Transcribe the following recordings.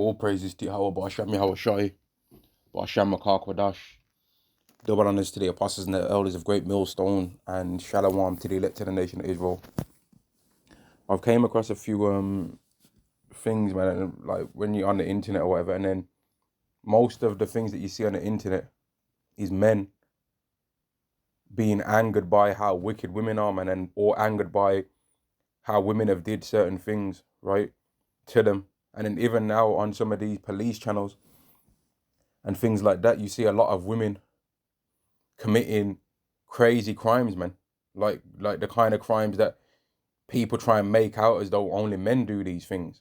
All praises to Yahweh, Ba'ashem Yahweh Shai, Ba'ashem Makar Kodash. Double honors to the apostles and the elders of Great Millstone, and Shalom to the elect of the nation of Israel. I've came across a few things, man, like when you're on the internet or whatever, and then most of the things that you see on the internet is men being angered by how wicked women are, man, or angered by how women have did certain things, right, to them. And then even now on some of these police channels and things like that, you see a lot of women committing crazy crimes, man. Like the kind of crimes that people try and make out as though only men do these things,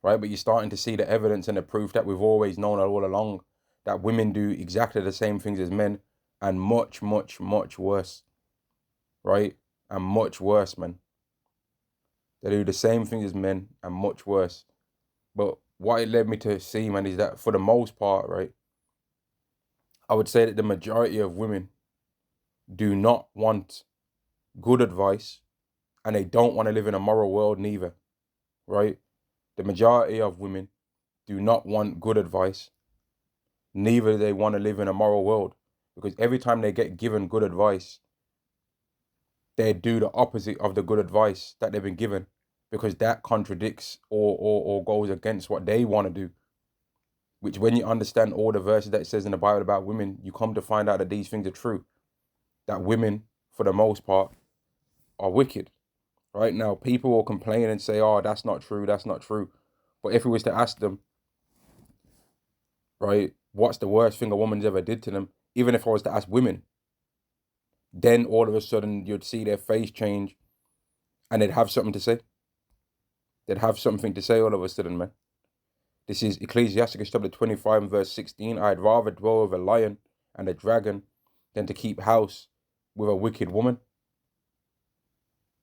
right? But you're starting to see the evidence and the proof that we've always known all along, that women do exactly the same things as men, and much, much, much worse, right? And much worse, man. They do the same things as men and much worse. But what it led me to see, man, is that for the most part, right, I would say that the majority of women do not want good advice, and they don't want to live in a moral world neither, right? The majority of women do not want good advice, neither do they want to live in a moral world, because every time they get given good advice, they do the opposite of the good advice that they've been given, because that contradicts or goes against what they want to do. Which, when you understand all the verses that it says in the Bible about women, you come to find out that these things are true. That women, for the most part, are wicked. Right now, people will complain and say, "Oh, that's not true. That's not true." But if we was to ask them, right, what's the worst thing a woman's ever did to them? Even if I was to ask women, then all of a sudden you'd see their face change, and they'd have something to say. They'd have something to say all of a sudden, man. This is Ecclesiasticus chapter 25 and verse 16. I'd rather dwell with a lion and a dragon than to keep house with a wicked woman.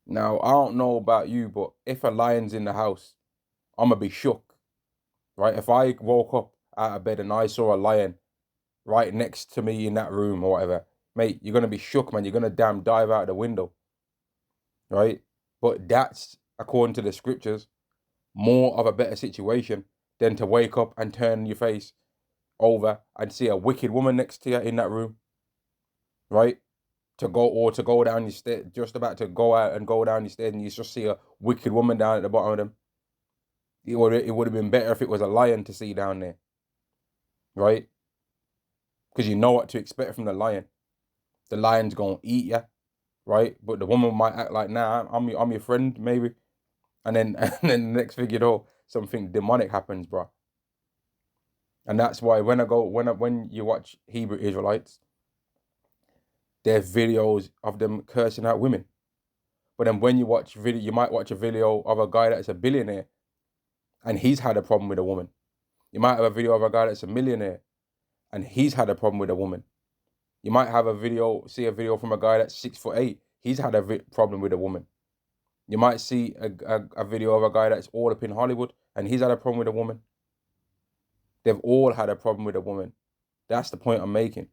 Now, I don't know about you, but if a lion's in the house, I'm going to be shook, right? If I woke up out of bed and I saw a lion right next to me in that room or whatever, mate, you're going to be shook, man. You're going to damn dive out the window, right? But that's, according to the scriptures, more of a better situation than to wake up and turn your face over and see a wicked woman next to you in that room, right? To go down your stairs, just about to go out and go down your stairs, and you just see a wicked woman down at the bottom of them. It would have been better if it was a lion to see down there, right? Because you know what to expect from the lion. The lion's gonna eat you, right? But the woman might act like, nah, I'm your friend, maybe. And then the next thing you know, something demonic happens, bro. And that's why when you watch Hebrew Israelites, there's videos of them cursing out women. But then when you might watch a video of a guy that's a billionaire, and he's had a problem with a woman. You might have a video of a guy that's a millionaire, and he's had a problem with a woman. You might see a video from a guy that's 6'8". He's had a problem with a woman. You might see a video of a guy that's all up in Hollywood, and he's had a problem with a woman. They've all had a problem with a woman. That's the point I'm making.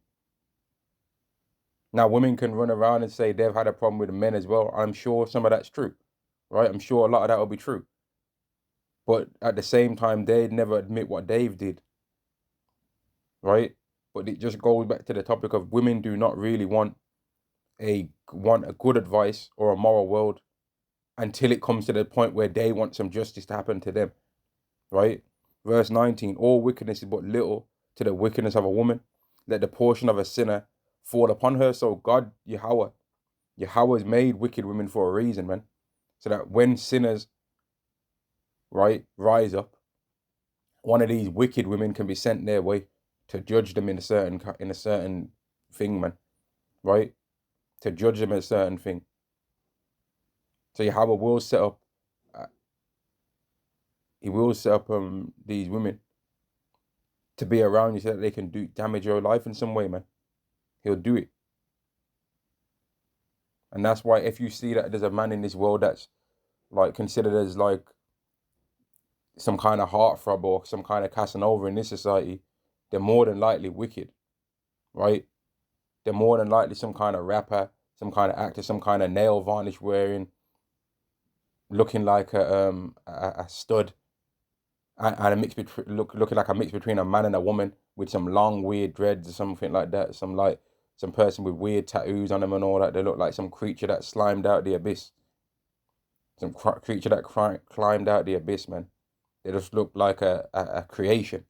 Now, women can run around and say they've had a problem with men as well. I'm sure some of that's true, right? I'm sure a lot of that will be true. But at the same time, they'd never admit what they've did, right? But it just goes back to the topic of women do not really want a good advice or a moral world until it comes to the point where they want some justice to happen to them, right? Verse 19, all wickedness is but little to the wickedness of a woman. Let the portion of a sinner fall upon her. So God, Yahweh's made wicked women for a reason, man. So that when sinners, right, rise up, one of these wicked women can be sent their way to judge them in a certain thing, man, right? To judge them in a certain thing. So Yahweh will set up, these women to be around you so that they can damage your life in some way, man. He'll do it. And that's why if you see that there's a man in this world that's like considered as like some kind of heartthrob or some kind of Casanova in this society, they're more than likely wicked, right? They're more than likely some kind of rapper, some kind of actor, some kind of nail varnish wearing, looking like a stud, and a mix between looking like a mix between a man and a woman with some long weird dreads or something like that. Some person with weird tattoos on them and all that. They look like some creature that slimed out the abyss. Some creature that climbed out the abyss, man. They just look like a creation,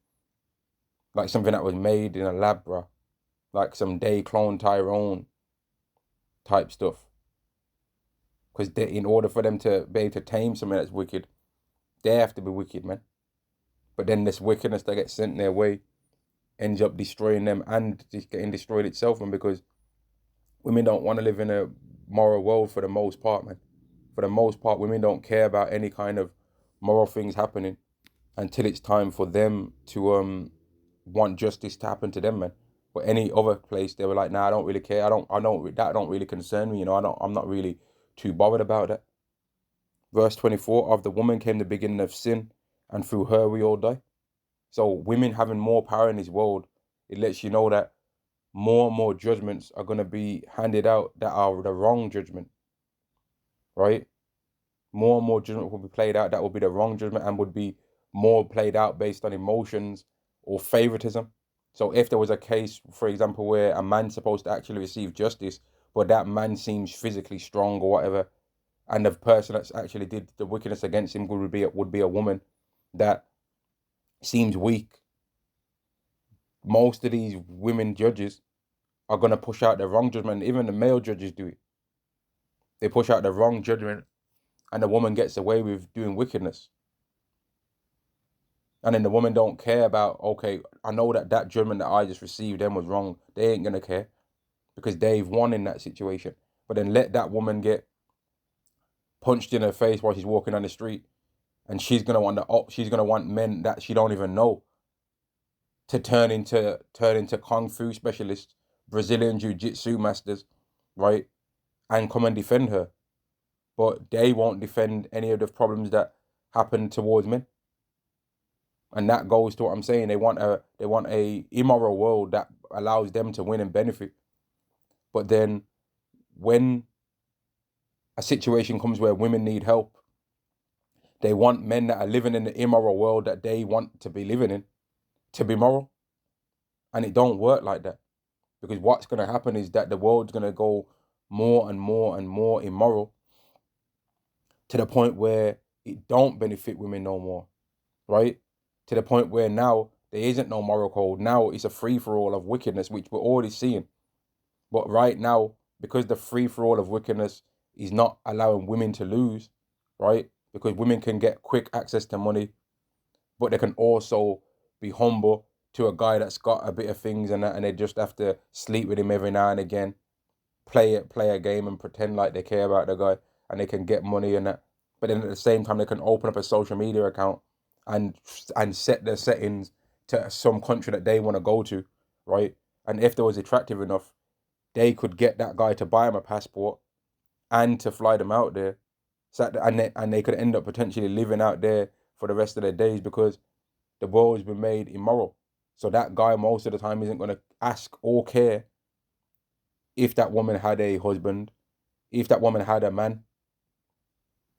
like something that was made in a lab, bro. Like some day clone Tyrone type stuff. Because in order for them to be able to tame something that's wicked, they have to be wicked, man. But then this wickedness that gets sent their way ends up destroying them and just getting destroyed itself, man. Because women don't want to live in a moral world for the most part, man. For the most part, women don't care about any kind of moral things happening until it's time for them to want justice to happen to them, man. But any other place, they were like, nah, I don't really care. That don't really concern me. I'm not really too bothered about that. Verse 24, of the woman came the beginning of sin, and through her we all die. So women having more power in this world, it lets you know that more and more judgments are going to be handed out that are the wrong judgment, right? More and more judgment will be played out that will be the wrong judgment and would be more played out based on emotions or favoritism. So if there was a case, for example, where a man's supposed to actually receive justice, but that man seems physically strong or whatever, and the person that's actually did the wickedness against him would be a woman that seems weak, most of these women judges are gonna push out the wrong judgment. Even the male judges do it. They push out the wrong judgment, and the woman gets away with doing wickedness. And then the woman don't care about, okay, I know that judgment that I just received them was wrong. They ain't gonna care because they've won in that situation. But then let that woman get punched in her face while she's walking on the street, and she's gonna want men that she don't even know to turn into kung fu specialists, Brazilian jiu-jitsu masters, right? And come and defend her. But they won't defend any of the problems that happen towards men. And that goes to what I'm saying. They want a immoral world that allows them to win and benefit. But then when a situation comes where women need help, they want men that are living in the immoral world that they want to be living in to be moral. And it don't work like that. Because what's going to happen is that the world's going to go more and more and more immoral to the point where it don't benefit women no more, right? To the point where now there isn't no moral code. Now it's a free-for-all of wickedness, which we're already seeing. But right now, because the free-for-all of wickedness is not allowing women to lose, right? Because women can get quick access to money, but they can also be humble to a guy that's got a bit of things and that, and they just have to sleep with him every now and again, play a game and pretend like they care about the guy, and they can get money and that. But then at the same time, they can open up a social media account and set their settings to some country that they want to go to, right? And if they was attractive enough, they could get that guy to buy them a passport and to fly them out there. So and they could end up potentially living out there for the rest of their days because the world has been made immoral. So that guy most of the time isn't going to ask or care if that woman had a husband, if that woman had a man,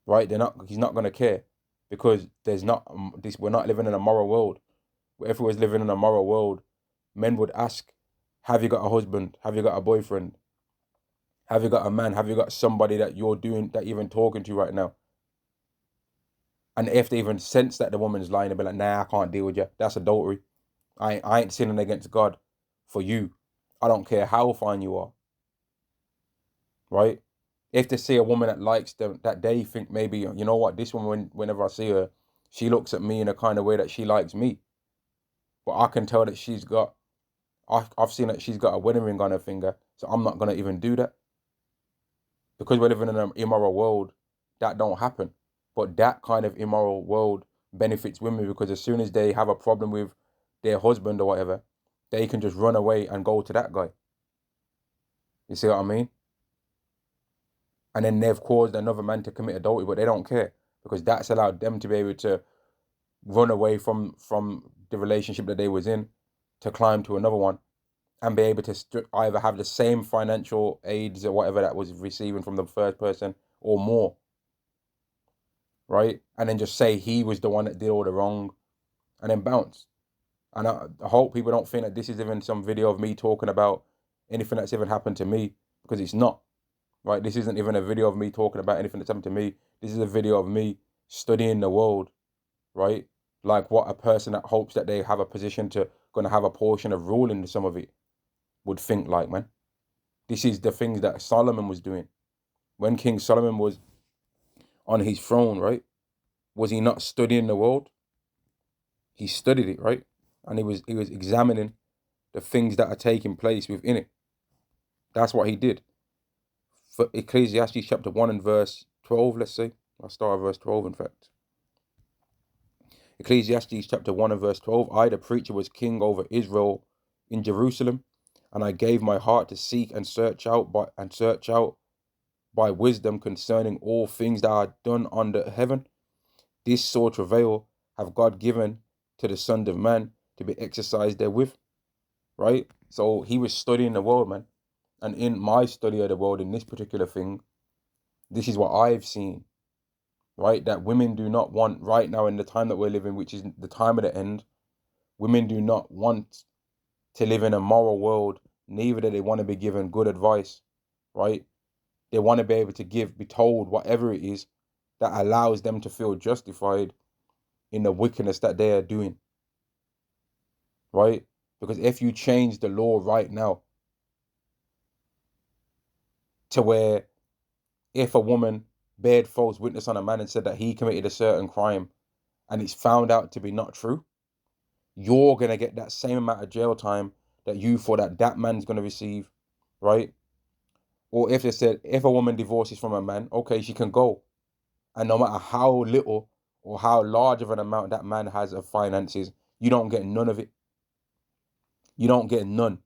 right? He's not going to care because there's not this. We're not living in a moral world. If we was living in a moral world, men would ask, "Have you got a husband? Have you got a boyfriend? Have you got a man? Have you got somebody that you're even talking to right now?" And if they even sense that the woman's lying, they'll be like, "Nah, I can't deal with you. That's adultery. I ain't sinning against God for you. I don't care how fine you are." Right? If they see a woman that likes them, that they think maybe, you know what, this woman, whenever I see her, she looks at me in a kind of way that she likes me. But I can tell that I've seen that she's got a wedding ring on her finger, so I'm not going to even do that. Because we're living in an immoral world, that don't happen. But that kind of immoral world benefits women because as soon as they have a problem with their husband or whatever, they can just run away and go to that guy. You see what I mean? And then they've caused another man to commit adultery, but they don't care because that's allowed them to be able to run away from the relationship that they was in to climb to another one and be able to either have the same financial aids or whatever that was receiving from the first person or more, right? And then just say he was the one that did all the wrong and then bounce. And I hope people don't think that this is even some video of me talking about anything that's even happened to me, because it's not, right? This isn't even a video of me talking about anything that's happened to me. This is a video of me studying the world, right? Like what a person that hopes that they have a position to gonna have a portion of ruling some of it would think like, man. This is the things that Solomon was doing. When King Solomon was on his throne, right? Was he not studying the world? He studied it, right? And he was examining the things that are taking place within it. That's what he did. For Ecclesiastes chapter 1 and verse 12, let's say. I'll start at verse 12, in fact. Ecclesiastes chapter 1 and verse 12. I, the preacher, was king over Israel in Jerusalem, and I gave my heart to seek and search out by wisdom concerning all things that are done under heaven. This sore travail have God given to the Son of Man to be exercised therewith. Right? So he was studying the world, man. And in my study of the world, in this particular thing, this is what I've seen, right? That women do not want, right now in the time that we're living, which is the time of the end, women do not want to live in a moral world, neither do they want to be given good advice, right? They want to be able to be told whatever it is that allows them to feel justified in the wickedness that they are doing, right? Because if you change the law right now to where if a woman bared false witness on a man and said that he committed a certain crime and it's found out to be not true, you're going to get that same amount of jail time that you thought that man's going to receive, right? Or if they said, if a woman divorces from a man, okay, she can go. And no matter how little or how large of an amount that man has of finances, you don't get none of it. You don't get none,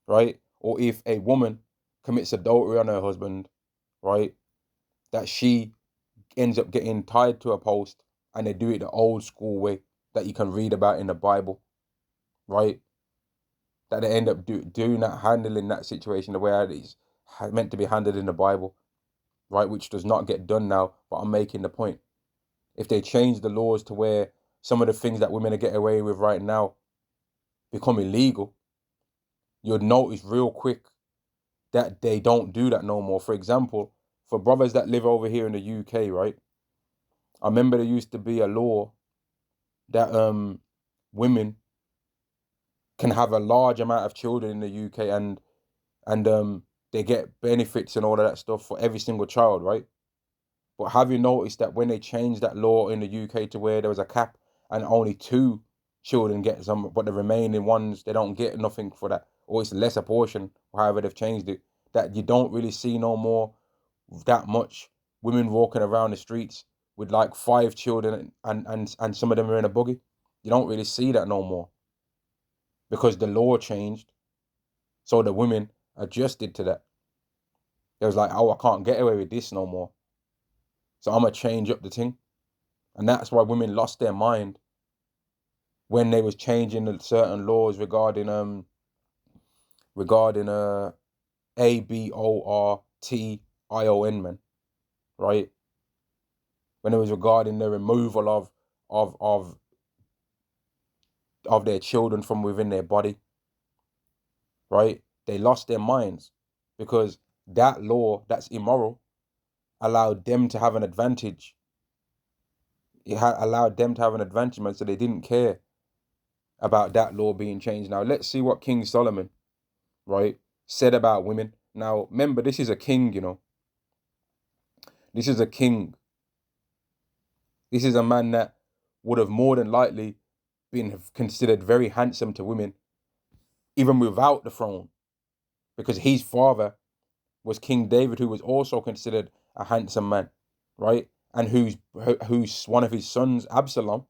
right? Or if a woman commits adultery on her husband, right, that she ends up getting tied to a post, and they do it the old school way that you can read about in the Bible, right? That they end up doing that, handling that situation the way it is meant to be handled in the Bible, right? Which does not get done now, but I'm making the point. If they change the laws to where some of the things that women are getting away with right now become illegal, you'll notice real quick that they don't do that no more. For example, for brothers that live over here in the UK, right? I remember there used to be a law that women can have a large amount of children in the UK, and they get benefits and all of that stuff for every single child, right? But have you noticed that when they changed that law in the UK to where there was a cap and only 2 children get some, but the remaining ones, they don't get nothing for that, or it's less a portion, however they've changed it, that you don't really see no more that much women walking around the streets with like 5 children, and some of them are in a buggy. You don't really see that no more because the law changed. So the women adjusted to that. It was like, oh, I can't get away with this no more. So I'm going to change up the thing. And that's why women lost their mind when they was changing the certain laws regarding abortion, man, right? When it was regarding the removal of of of their children from within their body, right? They lost their minds because that law that's immoral allowed them to have an advantage. It allowed them to have an advantage, man, so they didn't care about that law being changed. Now, let's see what King Solomon, right, said about women. Now, remember, this is a king, you know. This is a king. This is a man that would have more than likely been considered very handsome to women, even without the throne, because his father was King David, who was also considered a handsome man, right? And who's one of his sons, Absalom,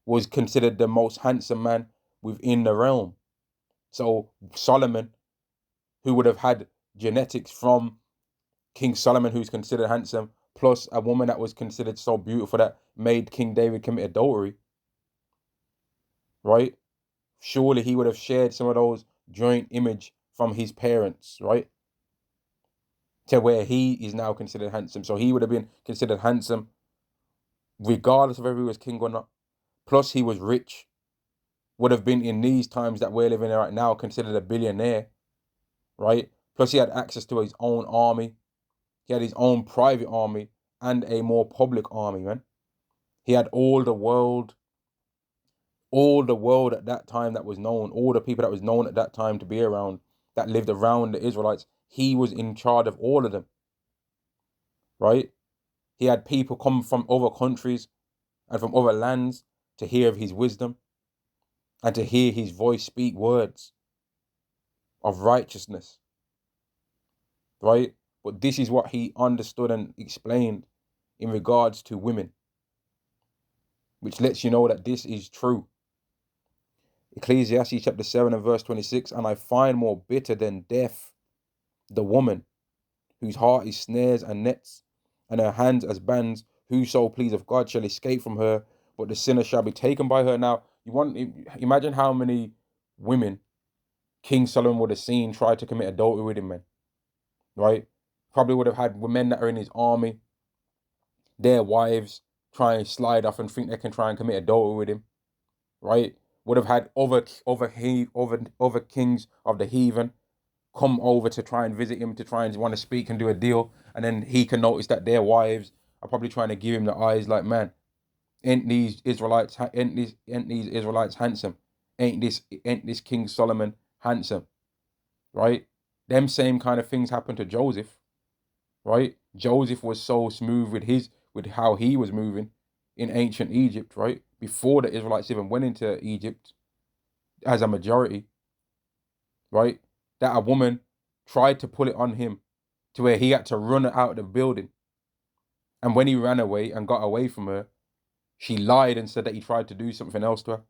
was considered the most handsome man within the realm. So Solomon, who would have had genetics from King Solomon, who's considered handsome, plus a woman that was considered so beautiful that made King David commit adultery, right? Surely he would have shared some of those joint image from his parents, right? To where he is now considered handsome. So he would have been considered handsome regardless of whether he was king or not. Plus, he was rich. Would have been, in these times that we're living in right now, considered a billionaire, right? Plus, he had access to his own army. He had his own private army and a more public army, man. He had all the world at that time that was known, all the people that was known at that time to be around, that lived around the Israelites. He was in charge of all of them, right? He had people come from other countries and from other lands to hear of his wisdom and to hear his voice speak words of righteousness, right? But this is what he understood and explained in regards to women, which lets you know that this is true. Ecclesiastes chapter 7 and verse 26, and I find more bitter than death the woman whose heart is snares and nets, and her hands as bands. Whoso pleaseth God shall escape from her, but the sinner shall be taken by her. Now, imagine how many women King Solomon would have seen try to commit adultery with him, man. Right? Probably would have had men that are in his army, their wives, try and slide off and think they can try and commit adultery with him. Right? Would have had other kings of the heathen come over to try and visit him, to try and want to speak and do a deal, and then he can notice that their wives are probably trying to give him the eyes, like, man, ain't these Israelites handsome? Ain't this King Solomon handsome? Right? Them same kind of things happened to Joseph, right? Joseph was so smooth with how he was moving in ancient Egypt, right? Before the Israelites even went into Egypt as a majority, right? That a woman tried to pull it on him to where he had to run out of the building. And when he ran away and got away from her, she lied and said that he tried to do something else to her.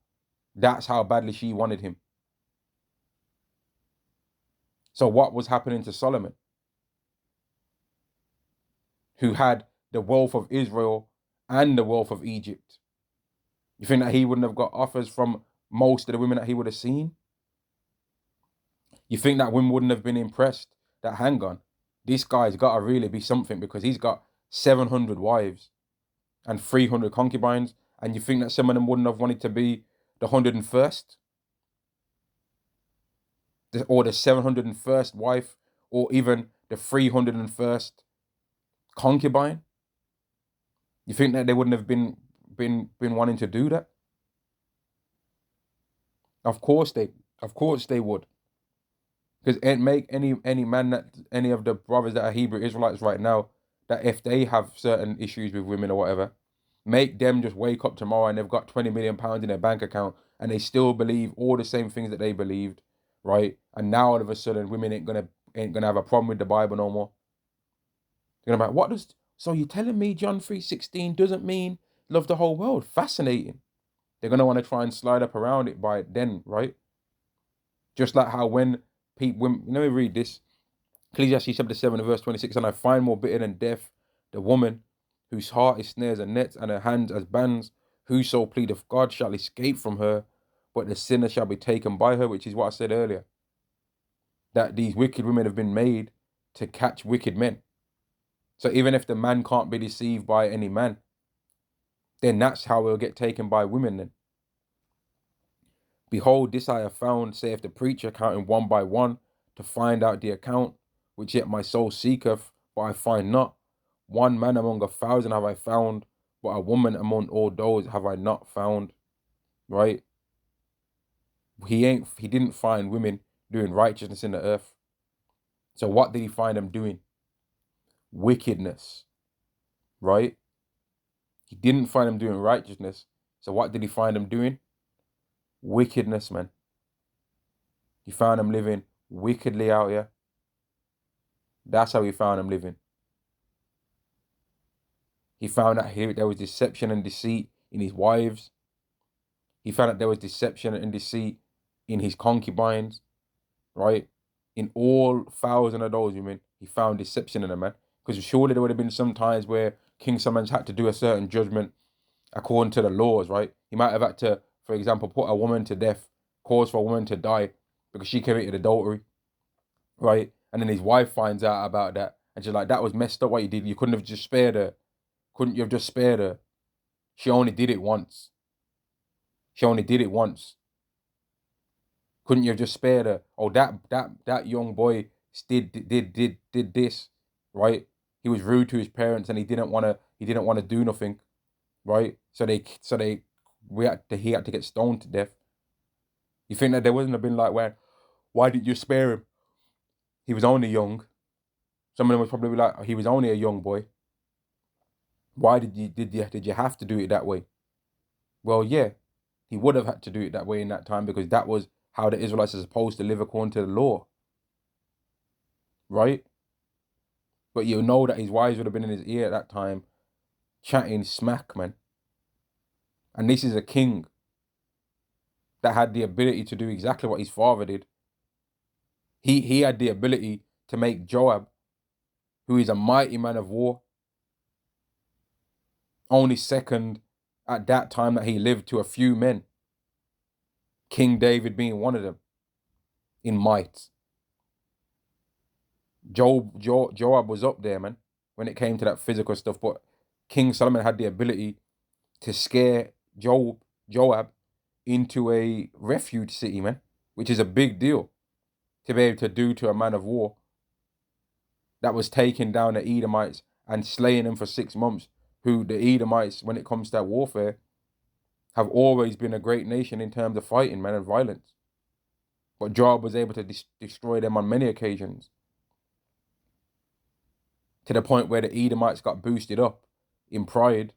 That's how badly she wanted him. So what was happening to Solomon, who had the wealth of Israel and the wealth of Egypt? You think that he wouldn't have got offers from most of the women that he would have seen? You think that women wouldn't have been impressed that, hang on, this guy's got to really be something, because he's got 700 wives and 300 concubines, and you think that some of them wouldn't have wanted to be the 101st? Or the 701st wife, or even the 301st concubine? You think that they wouldn't have been wanting to do that? Of course they would. Because it make any man, that any of the brothers that are Hebrew Israelites right now, that if they have certain issues with women or whatever, make them just wake up tomorrow and they've got 20 million pounds in their bank account and they still believe all the same things that they believed, right? And now all of a sudden women ain't gonna have a problem with the Bible no more. They're gonna be like, so you're telling me John 3:16 doesn't mean love the whole world? Fascinating. They're gonna want to try and slide up around it by then, right? Just like how when let me read this. Ecclesiastes chapter 7 verse 26, and I find more bitter than death the woman whose heart is snares and nets, and her hands as bands. Whoso pleadeth God shall escape from her, but the sinner shall be taken by her, which is what I said earlier. That these wicked women have been made to catch wicked men. So even if the man can't be deceived by any man, then that's how he'll get taken by women then. Behold, this I have found, saith the preacher, counting one by one, to find out the account, which yet my soul seeketh, but I find not. One man among 1,000 have I found, but a woman among all those have I not found. Right? He didn't find women doing righteousness in the earth. So what did he find them doing? Wickedness. Right? He didn't find them doing righteousness. So what did he find them doing? Wickedness, man. He found them living wickedly out here. That's how he found them living. He found that there was deception and deceit in his wives. He found that there was deception and deceit in his concubines, right? In all 1,000 of those women, he found deception in them, man. Because surely there would have been some times where King Solomon's had to do a certain judgment according to the laws, right? He might have had to, for example, put a woman to death, cause for a woman to die because she committed adultery, right? And then his wife finds out about that, and she's like, that was messed up what you did. You couldn't have just spared her. Couldn't you have just spared her? She only did it once. She only did it once. Couldn't you have just spared her? Oh, that young boy did this, right? He was rude to his parents and he didn't wanna do nothing, right? So he had to get stoned to death. You think that there wouldn't have been like, why did you spare him? He was only young. Some of them would probably be like, oh, he was only a young boy. Why did you have to do it that way? Well, yeah, he would have had to do it that way in that time because that was how the Israelites are supposed to live according to the law, right? But you know that his wives would have been in his ear at that time, chatting smack, man. And this is a king that had the ability to do exactly what his father did. He had the ability to make Joab, who is a mighty man of war, only second at that time that he lived to a few men, King David being one of them, in might. Joab was up there, man, when it came to that physical stuff. But King Solomon had the ability to scare Joab into a refuge city, man, which is a big deal to be able to do to a man of war that was taking down the Edomites and slaying them for 6 months, who the Edomites, when it comes to warfare, have always been a great nation in terms of fighting, man, and violence. But Joab was able to destroy them on many occasions, to the point where the Edomites got boosted up in pride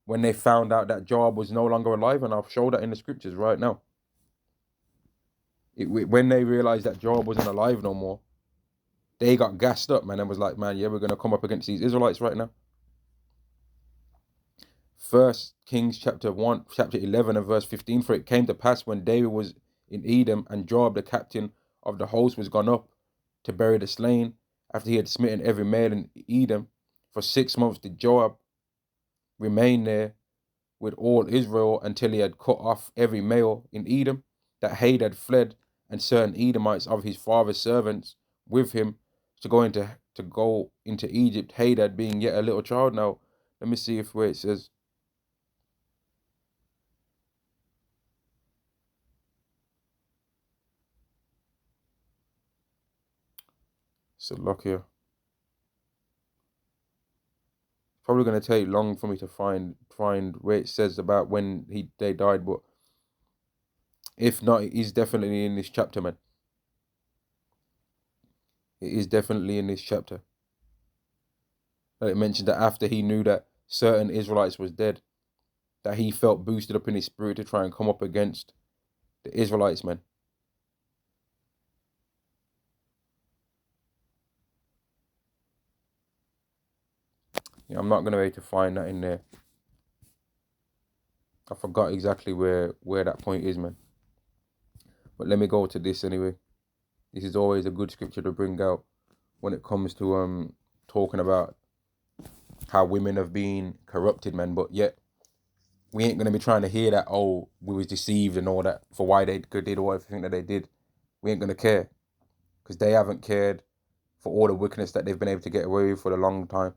when they found out that Joab was no longer alive, and I'll show that in the scriptures right now. When they realized that Joab wasn't alive no more, they got gassed up, man, and was like, man, yeah, we're going to come up against these Israelites right now. First Kings chapter 11 and verse 15, for it came to pass when David was in Edom and Joab the captain of the host was gone up to bury the slain, after he had smitten every male in Edom, for 6 months did Joab remain there with all Israel until he had cut off every male in Edom, that Hadad fled, and certain Edomites of his father's servants with him to go into Egypt, Hadad being yet a little child. Now, let me see if where it says. So look here. Probably going to take long for me to find where it says about when they died, but if not, it is definitely in this chapter, man. It is definitely in this chapter. It mentioned that after he knew that certain Israelites was dead, that he felt boosted up in his spirit to try and come up against the Israelites, man. Yeah, I'm not going to be able to find that in there. I forgot exactly where that point is, man. But let me go to this anyway. This is always a good scripture to bring out when it comes to talking about how women have been corrupted, man. But yet we ain't gonna be trying to hear that, oh, we was deceived and all that, for why they did or everything that they did. We ain't gonna care, because they haven't cared for all the wickedness that they've been able to get away with for a long time.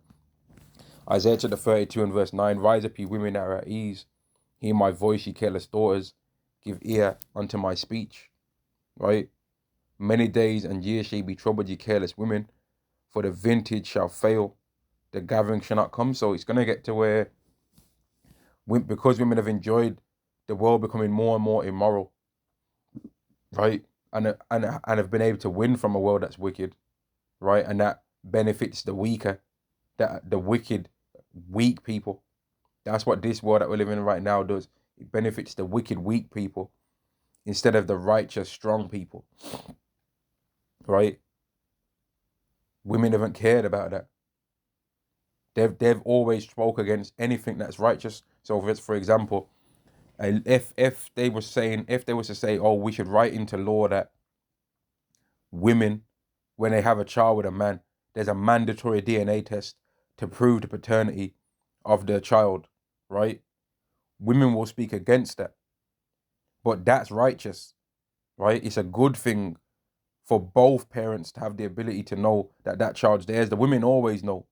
Isaiah chapter 32 and verse 9, rise up, ye women that are at ease, hear my voice, ye careless daughters, give ear unto my speech. Right? Many days and years shall ye be troubled, ye careless women, for the vintage shall fail, the gathering shall not come. So it's going to get to where, because women have enjoyed the world becoming more and more immoral, right? And have been able to win from a world that's wicked, right? And that benefits the weaker, that the wicked, weak people. That's what this world that we're living in right now does. It benefits the wicked, weak people instead of the righteous, strong people, right? Women haven't cared about that. They've always spoke against anything that's righteous. So, for example, if they were to say, oh, we should write into law that women, when they have a child with a man, there's a mandatory DNA test to prove the paternity of the child, right? Women will speak against that, but that's righteous, right? It's a good thing for both parents to have the ability to know that that child's theirs. The women always know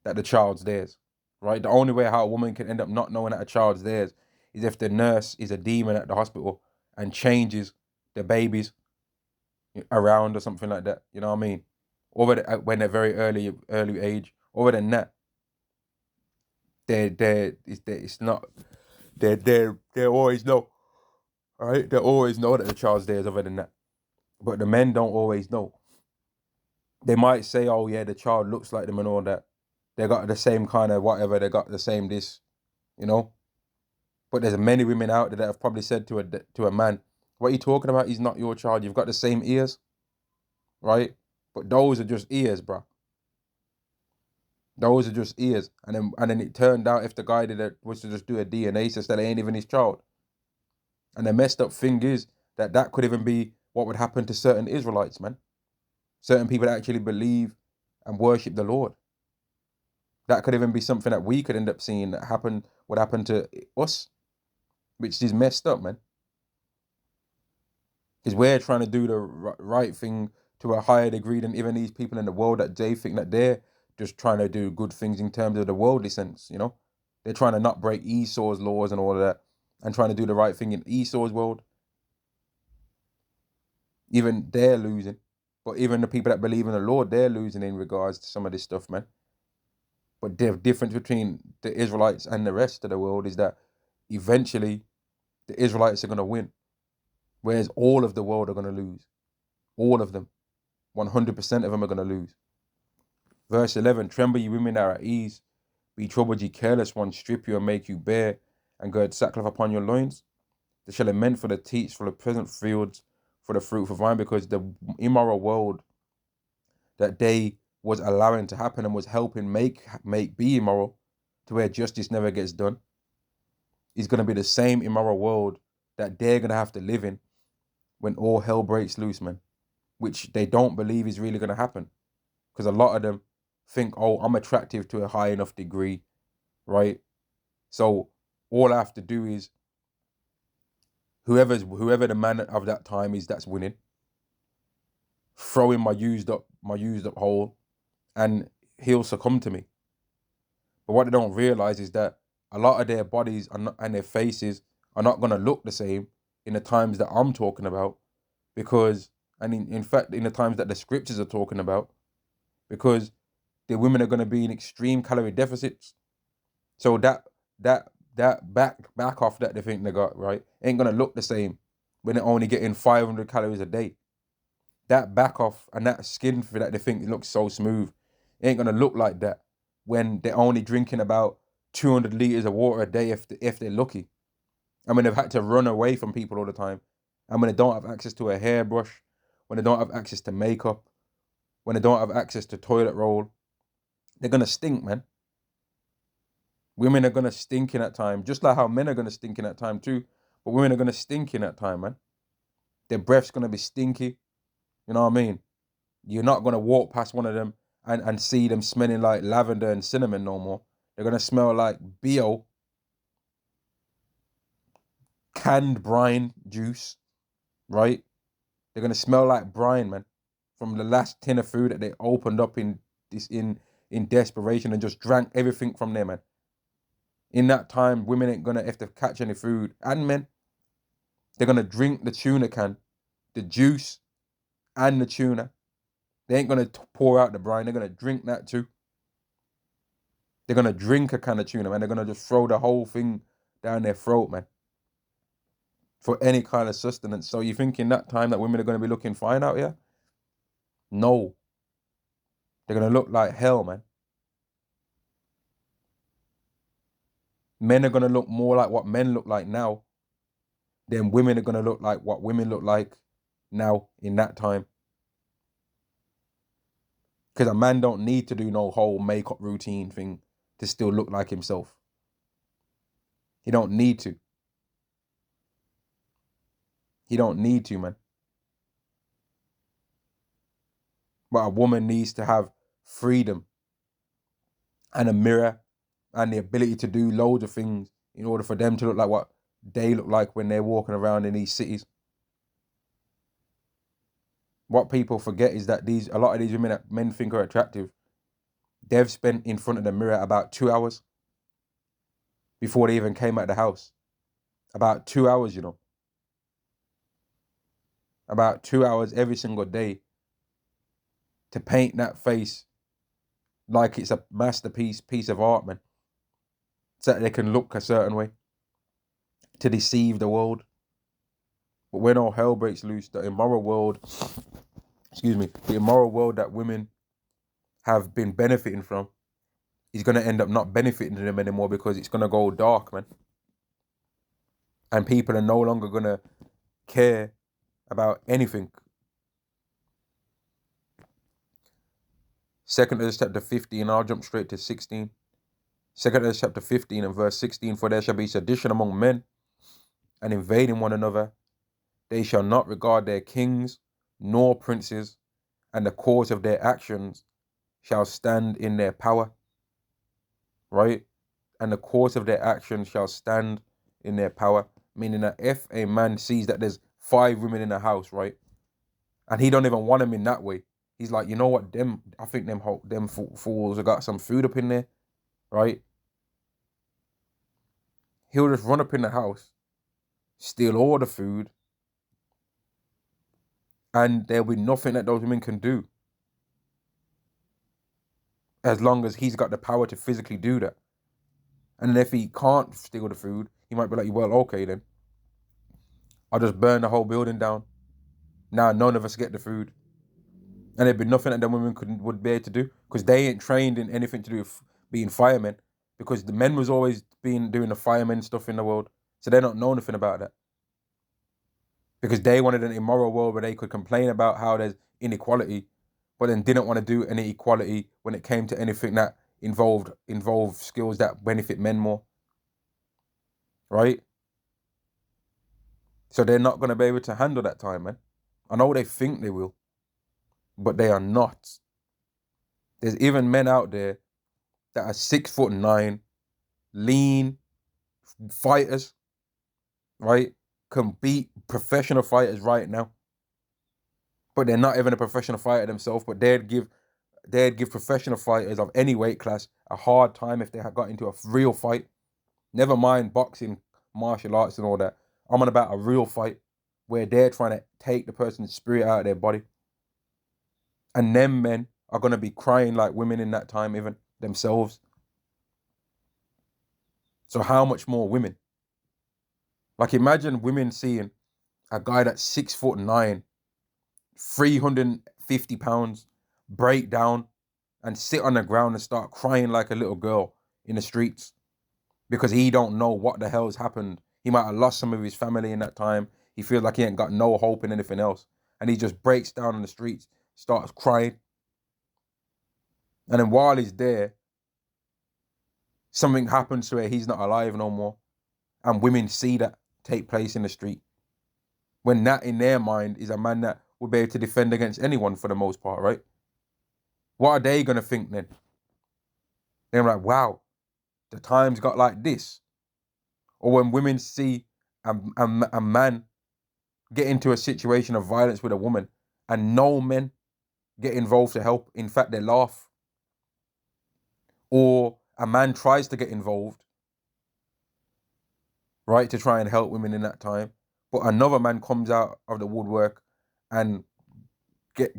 that the child's theirs, right? The only way how a woman can end up not knowing that a child's theirs is if the nurse is a demon at the hospital and changes the babies around or something like that. You know what I mean? When they're very early age. Other than that, it's not. They always know. All right, they always know that the child's theirs. Other than that, but the men don't always know. They might say, "Oh yeah, the child looks like them and all that. They got the same kind of whatever. They got the same this, you know." But there's many women out there that have probably said to a man, "What are you talking about? He's not your child. You've got the same ears, right?" But those are just ears, bro. Those are just ears. And then it turned out if the guy was to just do a DNA test, that it ain't even his child. And the messed up thing is that could even be what would happen to certain Israelites, man. Certain people that actually believe and worship the Lord. That could even be something that we could end up seeing would happen to us, which is messed up, man. Because we're trying to do the right thing to a higher degree than even these people in the world that they think that they're just trying to do good things in terms of the worldly sense, you know? They're trying to not break Esau's laws and all of that and trying to do the right thing in Esau's world. Even they're losing. But even the people that believe in the Lord, they're losing in regards to some of this stuff, man. But the difference between the Israelites and the rest of the world is that eventually the Israelites are going to win, whereas all of the world are going to lose. All of them. 100% of them are going to lose. Verse 11, tremble ye women that are at ease, be troubled ye careless ones, strip you and make you bare, and gird sackcloth upon your loins. They shall lament for the teats, for the pleasant fields, for the fruitful vine, because the immoral world that they was allowing to happen and was helping make be immoral, to where justice never gets done, is going to be the same immoral world that they're going to have to live in when all hell breaks loose, man, which they don't believe is really going to happen. Because a lot of them think, oh, I'm attractive to a high enough degree, right? So all I have to do is whoever the man of that time is that's winning, throw in my used up hole, and he'll succumb to me. But what they don't realize is that a lot of their bodies and their faces are not going to look the same in the times that I'm talking about, because, and in fact, in the times that the scriptures are talking about, because the women are going to be in extreme calorie deficits. So that back off that they think they got, right, ain't going to look the same when they're only getting 500 calories a day. That back off and that skin for that they think it looks so smooth, it ain't going to look like that when they're only drinking about 200 liters of water a day if they're lucky. I mean, they've had to run away from people all the time. And when they don't have access to a hairbrush, when they don't have access to makeup, when they don't have access to toilet roll, they're going to stink, man. Women are going to stink in that time, just like how men are going to stink in that time too. But women are going to stink in that time, man. Their breath's going to be stinky. You know what I mean? You're not going to walk past one of them and see them smelling like lavender and cinnamon no more. They're going to smell like BO, canned brine juice, right? They're going to smell like brine, man, from the last tin of food that they opened up in desperation and just drank everything from there, man. In that time, women ain't going to, if they catch any food, and men, they're going to drink the tuna can, the juice, and the tuna. They ain't going to pour out the brine. They're going to drink that too. They're going to drink a can of tuna, man. They're going to just throw the whole thing down their throat, man, for any kind of sustenance. So you think in that time that women are going to be looking fine out here? No. They're going to look like hell, man. Men are going to look more like what men look like now. Then women are going to look like what women look like now in that time. Because a man don't need to do no whole makeup routine thing to still look like himself. He don't need to. He don't need to, man. But a woman needs to have freedom and a mirror and the ability to do loads of things in order for them to look like what they look like when they're walking around in these cities. What people forget is that a lot of these women that men think are attractive, they've spent in front of the mirror about 2 hours before they even came out of the house. About 2 hours, you know. About 2 hours every single day to paint that face like it's a masterpiece, piece of art, man. So that they can look a certain way to deceive the world. But when all hell breaks loose, the immoral world, the immoral world that women have been benefiting from is going to end up not benefiting them anymore because it's going to go dark, man. And people are no longer going to care about anything. 2 Ezra chapter 15, I'll jump straight to 16. 2 Ezra chapter 15 and verse 16, for there shall be sedition among men and invading one another. They shall not regard their kings nor princes, and the cause of their actions shall stand in their power. Right? And the cause of their actions shall stand in their power. Meaning that if a man sees that there's 5 women in the house, right, and he don't even want them in that way, he's like, you know what, I think them fools have got some food up in there, right? He'll just run up in the house, steal all the food, and there'll be nothing that those women can do as long as he's got the power to physically do that. And then if he can't steal the food, he might be like, well, okay then, I'll just burn the whole building down. Now none of us get the food. And there'd be nothing that the women would be able to do because they ain't trained in anything to do with being firemen, because the men was always doing the firemen stuff in the world. So they don't know nothing about that. Because they wanted an immoral world where they could complain about how there's inequality, but then didn't want to do any equality when it came to anything that involved skills that benefit men more. Right? So they're not going to be able to handle that time, man. I know they think they will, but they are not. There's even men out there that are 6'9", lean fighters, right? Can beat professional fighters right now. But they're not even a professional fighter themselves, but they'd give professional fighters of any weight class a hard time if they had got into a real fight. Never mind boxing, martial arts and all that. I'm on about a real fight where they're trying to take the person's spirit out of their body. And them men are going to be crying like women in that time, even themselves. So how much more women? Like, imagine women seeing a guy that's 6'9", 350 pounds, break down and sit on the ground and start crying like a little girl in the streets because he don't know what the hell's happened. He might have lost some of his family in that time. He feels like he ain't got no hope in anything else. And he just breaks down in the streets, starts crying. And then while he's there, something happens to where he's not alive no more. And women see that take place in the street. When that in their mind is a man that would be able to defend against anyone for the most part, right? What are they going to think then? They're like, wow, the times got like this. Or when women see a man get into a situation of violence with a woman and no men get involved to help. In fact, they laugh. Or a man tries to get involved, right, to try and help women in that time. But another man comes out of the woodwork and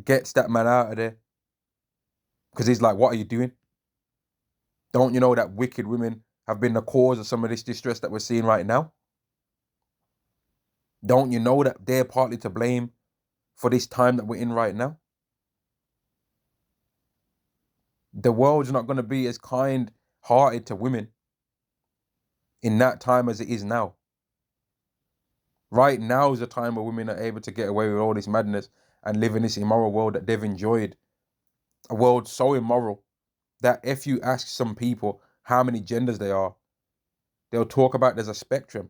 gets that man out of there. Because he's like, what are you doing? Don't you know that wicked women have been the cause of some of this distress that we're seeing right now? Don't you know that they're partly to blame for this time that we're in right now? The world's not going to be as kind-hearted to women in that time as it is now. Right now is the time where women are able to get away with all this madness and live in this immoral world that they've enjoyed. A world so immoral that if you ask some people how many genders they are, they'll talk about there's a spectrum.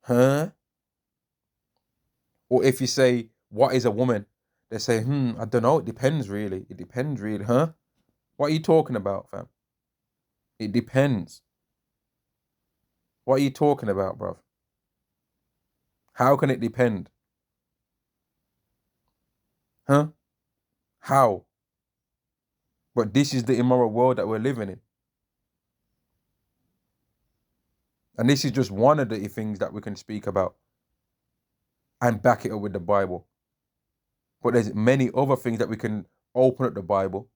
Huh? Or if you say, what is a woman? They say, I don't know. It depends, really. It depends, really. Huh? What are you talking about, fam? It depends. What are you talking about, bruv? How can it depend? Huh? How? But this is the immoral world that we're living in. And this is just one of the things that we can speak about and back it up with the Bible. But there's many other things that we can open up the Bible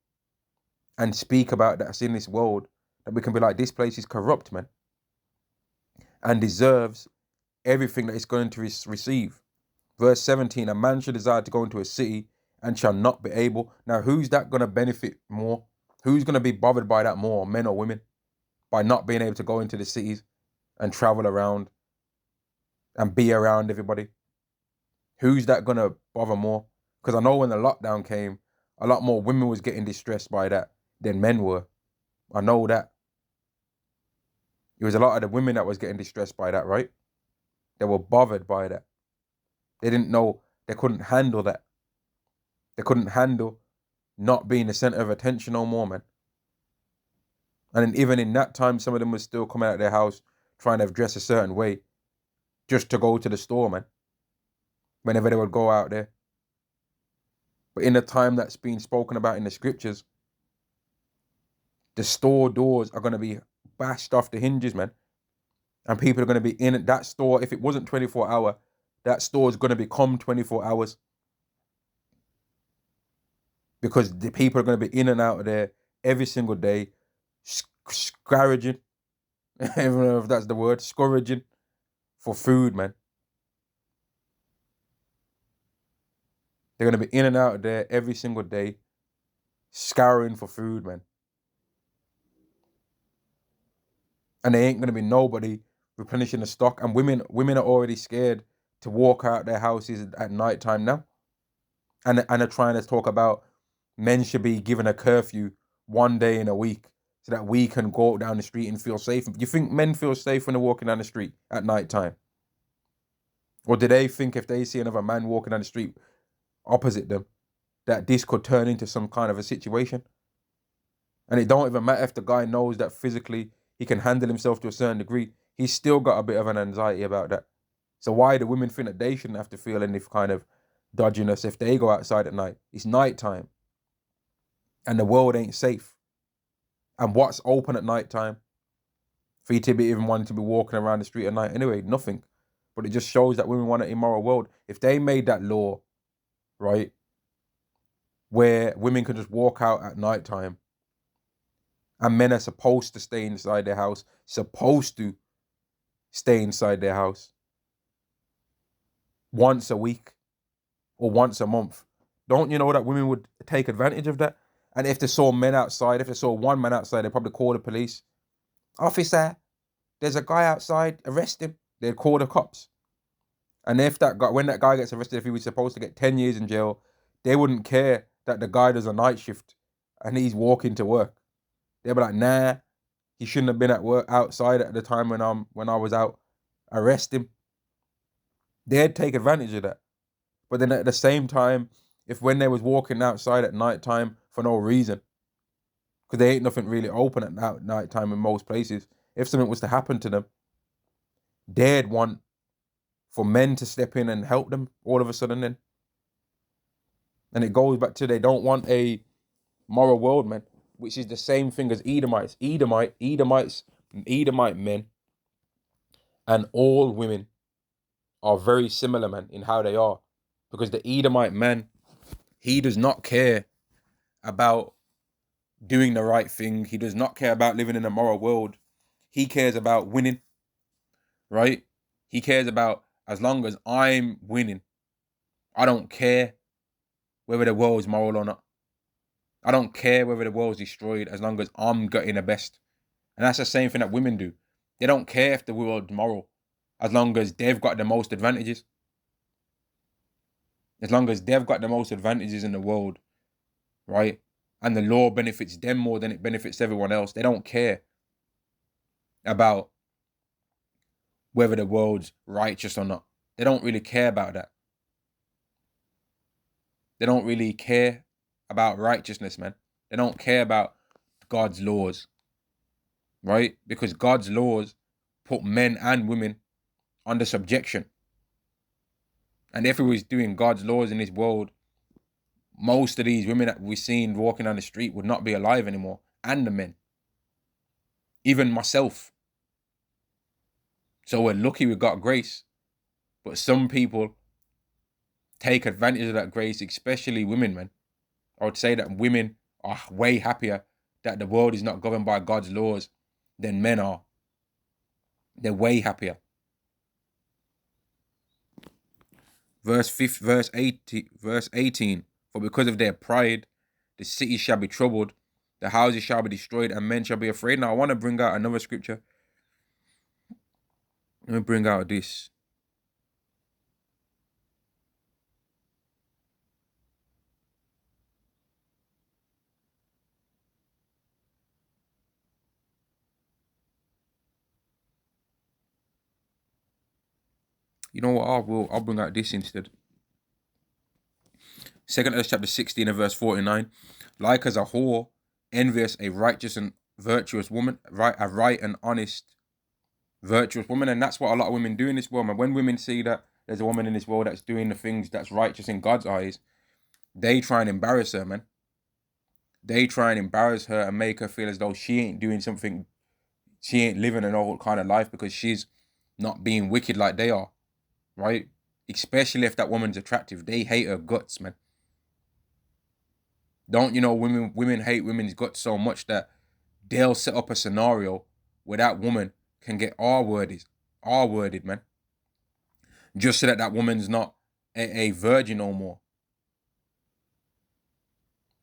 and speak about that's in this world that we can be like, this place is corrupt, man, and deserves everything that it's going to receive. Verse 17, a man should desire to go into a city and shall not be able. Now, who's that going to benefit more? Who's going to be bothered by that more, men or women, by not being able to go into the cities and travel around and be around everybody? Who's that going to bother more? Because I know when the lockdown came, a lot more women was getting distressed by that than men were. I know that. It was a lot of the women that was getting distressed by that, right? They were bothered by that. They didn't know, they couldn't handle that. They couldn't handle not being the center of attention no more, man. And even in that time, some of them was still coming out of their house trying to dress a certain way just to go to the store, man, whenever they would go out there. But in the time that's being spoken about in the scriptures, the store doors are going to be bashed off the hinges, man. And people are going to be in that store. If it wasn't 24 hour, that store is going to become 24 hours. Because the people are going to be in and out of there every single day, scourging, I don't know if that's the word, scourging for food, man. They're going to be in and out of there every single day, scouring for food, man. And there ain't going to be nobody replenishing the stock. And women are already scared to walk out their houses at night time now. And are trying to talk about men should be given a curfew one day in a week so that we can go down the street and feel safe. Do you think men feel safe when they're walking down the street at night time? Or do they think if they see another man walking down the street opposite them, that this could turn into some kind of a situation? And it don't even matter if the guy knows that physically he can handle himself to a certain degree. He's still got a bit of an anxiety about that. So why do women think that they shouldn't have to feel any kind of dodginess if they go outside at night? It's nighttime. And the world ain't safe. And what's open at night time? For you to be even wanting to be walking around the street at night anyway, nothing. But it just shows that women want an immoral world. If they made that law, right, where women can just walk out at night time and men are supposed to stay inside their house, supposed to stay inside their house once a week or once a month, don't you know that women would take advantage of that? And if they saw men outside, if they saw one man outside, they'd probably call the police. Officer, there's a guy outside, arrest him. They'd call the cops. And if that guy, when that guy gets arrested, if he was supposed to get 10 years in jail, they wouldn't care that the guy does a night shift and he's walking to work. They'd be like, nah, he shouldn't have been at work outside at the time when I was out. Arrest him. They'd take advantage of that. But then at the same time, if when they was walking outside at night time for no reason, because there ain't nothing really open at night time in most places, if something was to happen to them, they'd want for men to step in and help them all of a sudden then. And it goes back to they don't want a moral world, man, which is the same thing as Edomites. Edomite men and all women are very similar, man, in how they are. Because the Edomite man, he does not care about doing the right thing. He does not care about living in a moral world. He cares about winning, right? He cares about, as long as I'm winning, I don't care whether the world's moral or not. I don't care whether the world's destroyed as long as I'm getting the best. And that's the same thing that women do. They don't care if the world's moral as long as they've got the most advantages. As long as they've got the most advantages in the world, right? And the law benefits them more than it benefits everyone else. They don't care about whether the world's righteous or not. They don't really care about that. They don't really care about righteousness, man. They don't care about God's laws, right? Because God's laws put men and women under subjection. And if we was doing God's laws in this world, most of these women that we've seen walking down the street would not be alive anymore. And the men. Even myself. So we're lucky we got grace. But some people take advantage of that grace, especially women, man. I would say that women are way happier that the world is not governed by God's laws than men are. They're way happier. Verse 18. For because of their pride, the city shall be troubled, the houses shall be destroyed, and men shall be afraid. Now I want to bring out another scripture. Let me bring out this. You know what? I'll bring out this instead. 2 Ezra chapter 16 and verse 49. Like as a whore, envious a righteous and virtuous woman, a right and honest, virtuous woman. And that's what a lot of women do in this world, man. When women see that there's a woman in this world that's doing the things that's righteous in God's eyes, they try and embarrass her, man. They try and embarrass her and make her feel as though she ain't doing something, she ain't living an old kind of life because she's not being wicked like they are, right? Especially if that woman's attractive. They hate her guts, man. Don't you know women hate women's guts so much that they'll set up a scenario where that woman can get R-worded, man. Just so that that woman's not a virgin no more.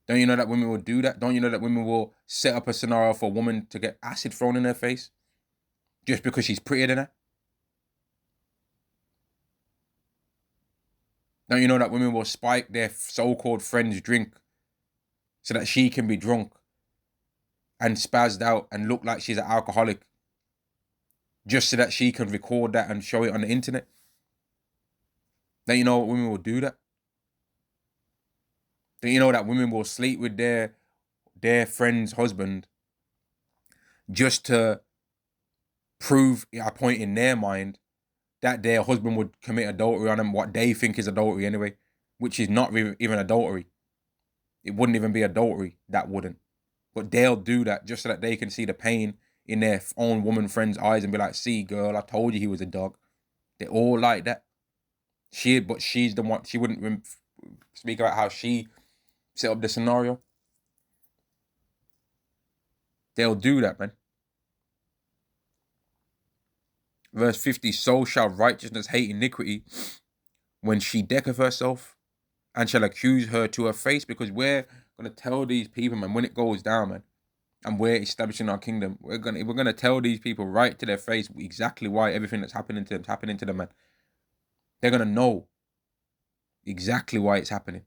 Don't you know that women will do that? Don't you know that women will set up a scenario for a woman to get acid thrown in her face just because she's prettier than her? Don't you know that women will spike their so-called friend's drink so that she can be drunk and spazzed out and look like she's an alcoholic just so that she can record that and show it on the internet? Don't you know what women will do that? Don't you know that women will sleep with their friend's husband just to prove a point in their mind that their husband would commit adultery on them, what they think is adultery anyway, which is not even adultery. It wouldn't even be adultery, that wouldn't. But they'll do that just so that they can see the pain in their own woman friend's eyes and be like, see, girl, I told you he was a dog. They're all like that. But she's the one, she wouldn't speak about how she set up the scenario. They'll do that, man. Verse 50, so shall righteousness hate iniquity when she decketh herself and shall accuse her to her face, because we're going to tell these people, man, when it goes down, man, and we're establishing our kingdom, we're gonna tell these people right to their face exactly why everything that's happening to them is happening to them, man. They're going to know exactly why it's happening.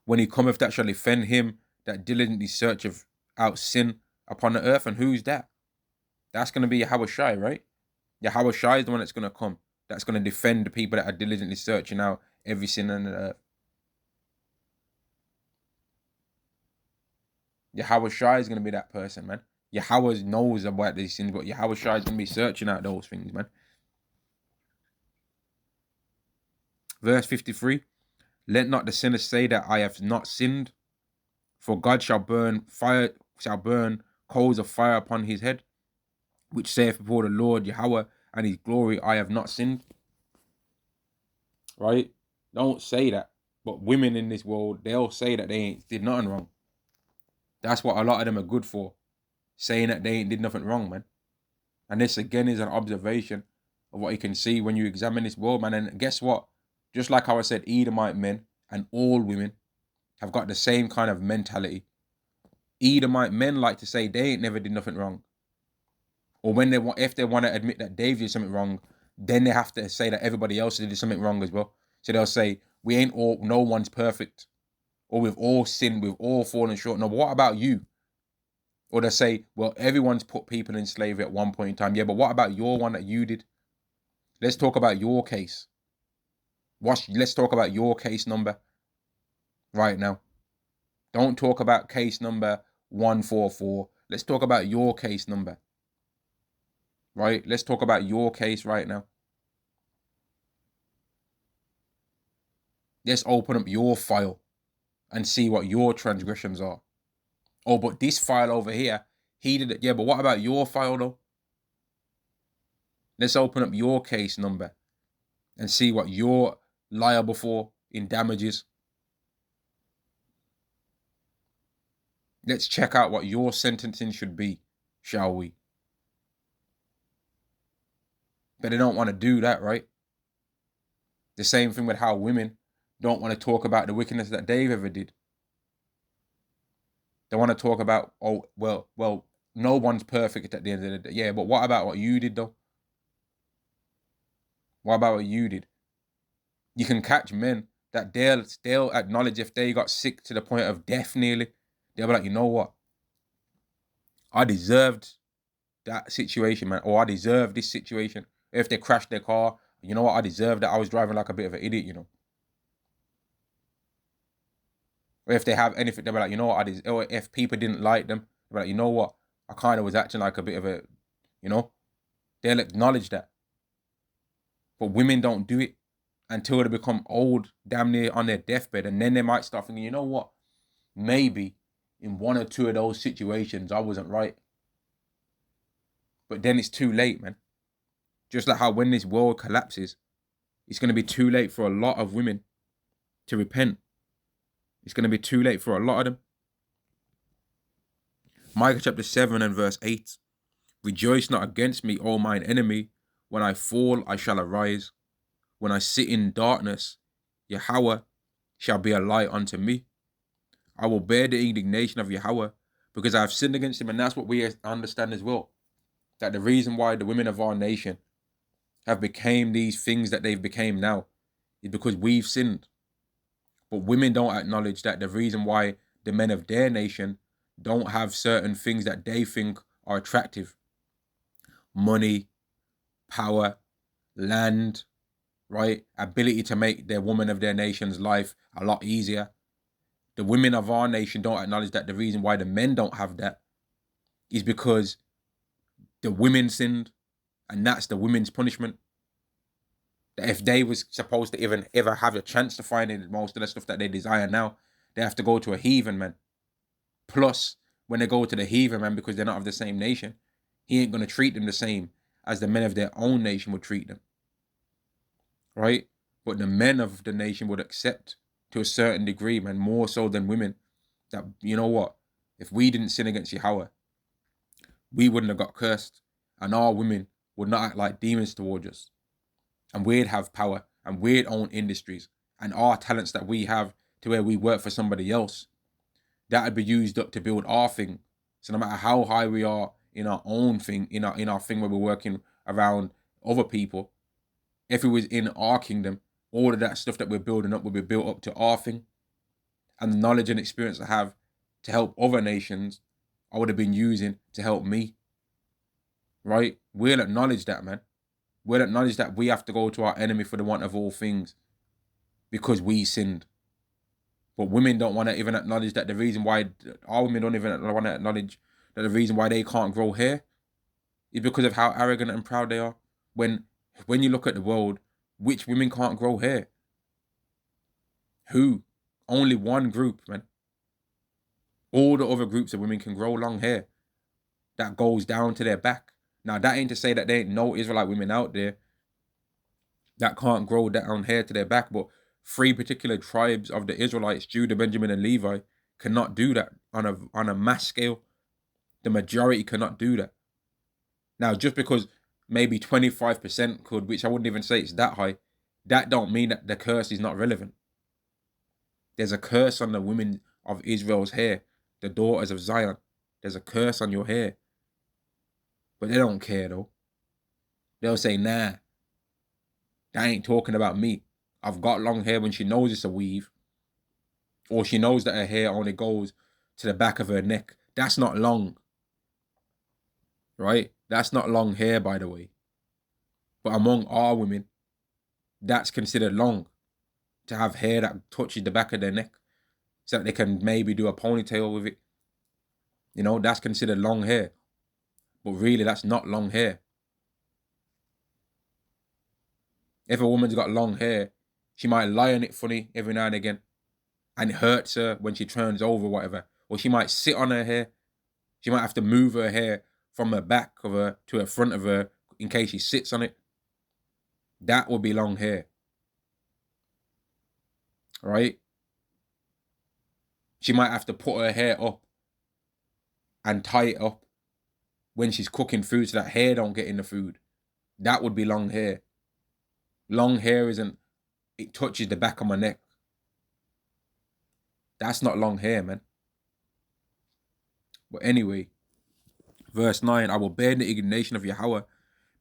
When he cometh, that shall defend him that diligently searcheth out sin upon the earth. And who's that? That's going to be Yahushai, right? Yahushai is the one that's going to come. That's going to defend the people that are diligently searching out every sin on the earth. Yahushai is going to be that person, man. Yahweh knows about these sins, but Yahushai is going to be searching out those things, man. Verse 53. Let not the sinner say that I have not sinned, for God shall burn coals of fire upon his head, which saith before the Lord Yahweh and his glory, I have not sinned. Right? Don't say that. But women in this world, they'll say that they ain't did nothing wrong. That's what a lot of them are good for. Saying that they ain't did nothing wrong, man. And this again is an observation of what you can see when you examine this world, man. And guess what? Just like how I said, Edomite men and all women have got the same kind of mentality. Edomite men like to say they ain't never did nothing wrong. Or when if they want to admit that they've did something wrong, then they have to say that everybody else did something wrong as well. So they'll say, no one's perfect. Or we've all sinned, we've all fallen short. No, but what about you? Or they'll say, well, everyone's put people in slavery at one point in time. Yeah, but what about your one that you did? Let's talk about your case. Let's talk about your case number right now. Don't talk about case number 144. Let's talk about your case number. Right? Let's talk about your case right now. Let's open up your file and see what your transgressions are. Oh, but this file over here, he did it. Yeah, but what about your file though? Let's open up your case number and see what you're liable for in damages. Let's check out what your sentencing should be, shall we? But they don't want to do that, right? The same thing with how women don't want to talk about the wickedness that they've ever did. They want to talk about, oh, well, no one's perfect at the end of the day. Yeah, but what about what you did, though? What about what you did? You can catch men that they'll acknowledge if they got sick to the point of death nearly. They'll be like, you know what? I deserved that situation, man. Or I deserved this situation. If they crashed their car, you know what? I deserved that. I was driving like a bit of an idiot, you know. Or if they have anything, they'll be like, you know what? Or if people didn't like them, they'll be like, you know what? I kind of was acting like a bit of a, you know. They'll acknowledge that. But women don't do it until they become old, damn near on their deathbed. And then they might start thinking, you know what? Maybe in one or two of those situations, I wasn't right. But then it's too late, man. Just like how when this world collapses, it's going to be too late for a lot of women to repent. It's going to be too late for a lot of them. Micah chapter 7 and verse 8. Rejoice not against me, O mine enemy. When I fall, I shall arise. When I sit in darkness, Yahweh shall be a light unto me. I will bear the indignation of Yahweh because I have sinned against him. And that's what we understand as well. That the reason why the women of our nation have became these things that they've became now is because we've sinned. But women don't acknowledge that the reason why the men of their nation don't have certain things that they think are attractive. Money, power, land, right? Ability to make their woman of their nation's life a lot easier. The women of our nation don't acknowledge that the reason why the men don't have that is because the women sinned, and that's the women's punishment. That if they was supposed to even ever have a chance to find most of the stuff that they desire now, they have to go to a heathen man. Plus, when they go to the heathen man, because they're not of the same nation, he ain't going to treat them the same as the men of their own nation would treat them. Right? But the men of the nation would accept to a certain degree, man, more so than women, that, you know what, if we didn't sin against Yahweh, we wouldn't have got cursed, and our women would not act like demons towards us. And we'd have power, and we'd own industries, and our talents that we have to where we work for somebody else, that would be used up to build our thing. So no matter how high we are in our own thing, in our thing where we're working around other people, if it was in our kingdom, all of that stuff that we're building up will be built up to our thing. And the knowledge and experience I have to help other nations, I would have been using to help me. Right? We'll acknowledge that, man. We'll acknowledge that we have to go to our enemy for the want of all things because we sinned. But women don't want to even acknowledge that the reason why, our women don't even want to acknowledge that the reason why they can't grow hair is because of how arrogant and proud they are. When you look at the world, which women can't grow hair? Who? Only one group, man. All the other groups of women can grow long hair that goes down to their back. Now, that ain't to say that there ain't no Israelite women out there that can't grow down hair to their back, but 3 particular tribes of the Israelites, Judah, Benjamin, and Levi, cannot do that on a mass scale. The majority cannot do that. Now, just because maybe 25% could, which I wouldn't even say it's that high, that don't mean that the curse is not relevant. There's a curse on the women of Israel's hair, the daughters of Zion. There's a curse on your hair. But they don't care, though. They'll say, nah, that ain't talking about me. I've got long hair, when she knows it's a weave. Or she knows that her hair only goes to the back of her neck. That's not long. Right? That's not long hair, by the way. But among our women, that's considered long. To have hair that touches the back of their neck, so that they can maybe do a ponytail with it. You know, that's considered long hair. But really, that's not long hair. If a woman's got long hair, she might lie on it funny every now and again, and it hurts her when she turns over, whatever. Or she might sit on her hair. She might have to move her hair from the back of her to the front of her in case she sits on it. That would be long hair. Right? She might have to put her hair up and tie it up when she's cooking food so that hair don't get in the food. That would be long hair. Long hair isn't, it touches the back of my neck. That's not long hair, man. But anyway, verse 9, I will bear the indignation of Yahweh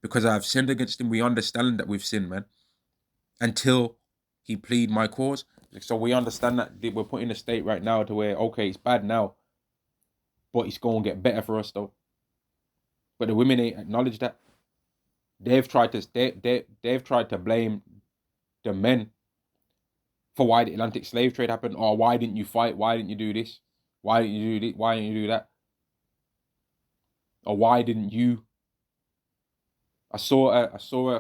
because I have sinned against him. We understand that we've sinned, man. Until he plead my cause. So we understand that we're put in a state right now to where, okay, it's bad now, but it's going to get better for us though. But the women ain't acknowledged that. They've tried to blame the men for why the Atlantic slave trade happened, or why didn't you fight? Why didn't you do this? Why didn't you do this? Why didn't you do that? Or why didn't you? I saw a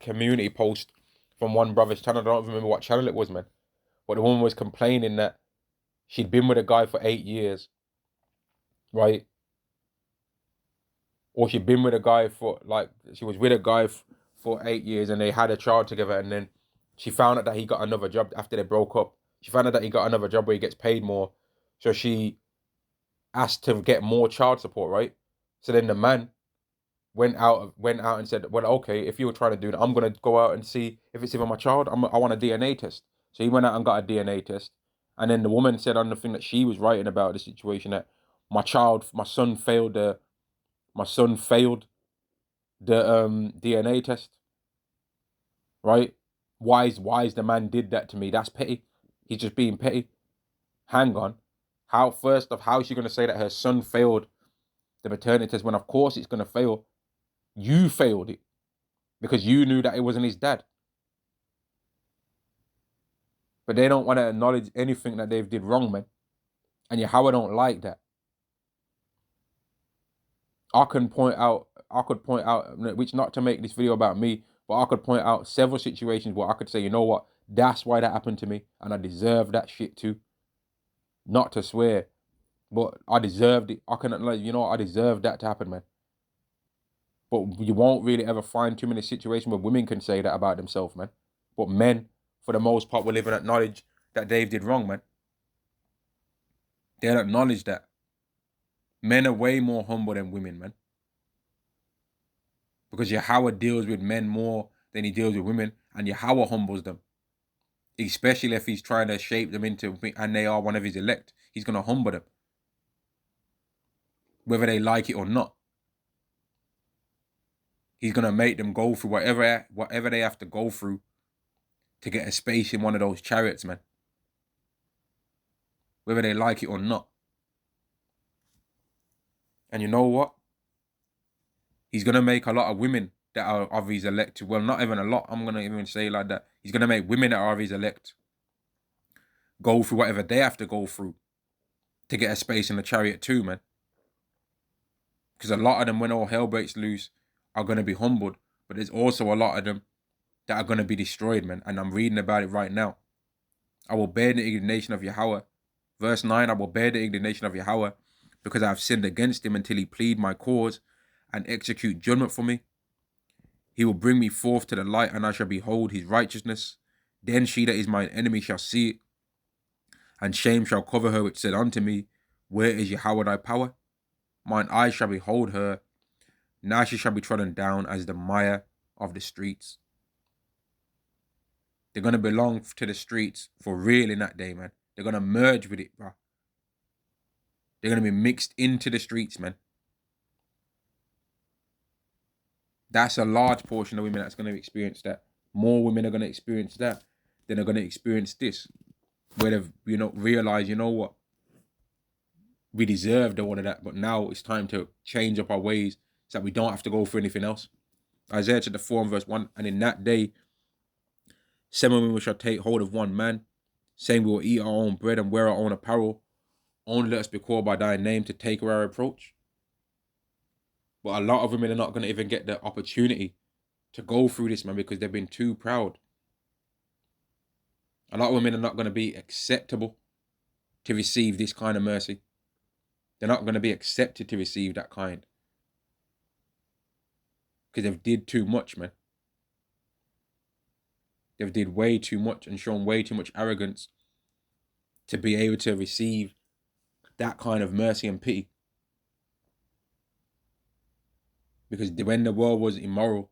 community post from one brother's channel. I don't remember what channel it was, man. But the woman was complaining that she'd been with a guy for 8 years, right? Or she'd been with a guy for, like, she was with a guy for 8 years and they had a child together, and then she found out that he got another job after they broke up. She found out that he got another job where he gets paid more. So she asked to get more child support, right? So then the man went out and said, well, okay, if you were trying to do that, I'm going to go out and see if it's even my child. I want a DNA test. So he went out and got a DNA test. And then the woman said on the thing that she was writing about the situation that my son failed the DNA test. Right? Why is the man did that to me? That's petty. He's just being petty. Hang on. How is she going to say that her son failed the maternity test when of course it's going to fail? You failed it because you knew that it wasn't his dad. But they don't want to acknowledge anything that they've did wrong, man. And Yahweh don't like that. I could point out, which not to make this video about me, but I could point out several situations where I could say, you know what, that's why that happened to me, and I deserve that shit too. Not to swear, but I deserved it. I deserved that to happen, man. But you won't really ever find too many situations where women can say that about themselves, man. But men, for the most part, will live and acknowledge that they did wrong, man. They'll acknowledge that. Men are way more humble than women, man. Because Yahweh deals with men more than he deals with women, and Yahweh humbles them. Especially if he's trying to shape them into, and they are one of his elect. He's going to humble them. Whether they like it or not. He's going to make them go through whatever they have to go through to get a space in one of those chariots, man. Whether they like it or not. And you know what? He's going to make a lot of women that are of his elect. Well, not even a lot. I'm going to even say it like that. He's going to make women that are of his elect go through whatever they have to go through to get a space in the chariot too, man. Because a lot of them, when all hell breaks loose, are going to be humbled. But there's also a lot of them that are going to be destroyed, man. And I'm reading about it right now. I will bear the indignation of Yahweh. Verse 9, I will bear the indignation of Yahweh because I have sinned against him until he plead my cause and execute judgment for me. He will bring me forth to the light, and I shall behold his righteousness. Then she that is mine enemy shall see it, and shame shall cover her, which said unto me, where is Yahweh thy power? Mine eyes shall behold her. Now she shall be trodden down as the mire of the streets. They're going to belong to the streets for real in that day, man. They're going to merge with it, bro. They're going to be mixed into the streets, man. That's a large portion of women that's going to experience that. More women are going to experience that than are going to experience this. Where they've, realized, you know what? We deserved all of that, but now it's time to change up our ways so that we don't have to go through anything else. Isaiah chapter 4 and verse 1, and in that day, 7 women shall take hold of one man, saying we will eat our own bread and wear our own apparel. Only let us be called by thy name to take our reproach. But a lot of women are not going to even get the opportunity to go through this, man, because they've been too proud. A lot of women are not going to be acceptable to receive this kind of mercy. They're not going to be accepted to receive that kind. because they've did too much, man. They've did way too much and shown way too much arrogance to be able to receive that kind of mercy and pity. Because when the world was immoral,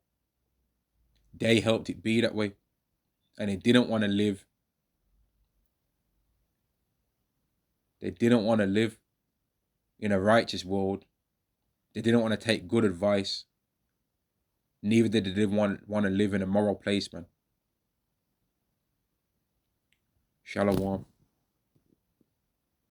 they helped it be that way. And they didn't want to live. They didn't want to live in a righteous world. They didn't want to take good advice. Neither did they want to live in a moral place, man. Shalom.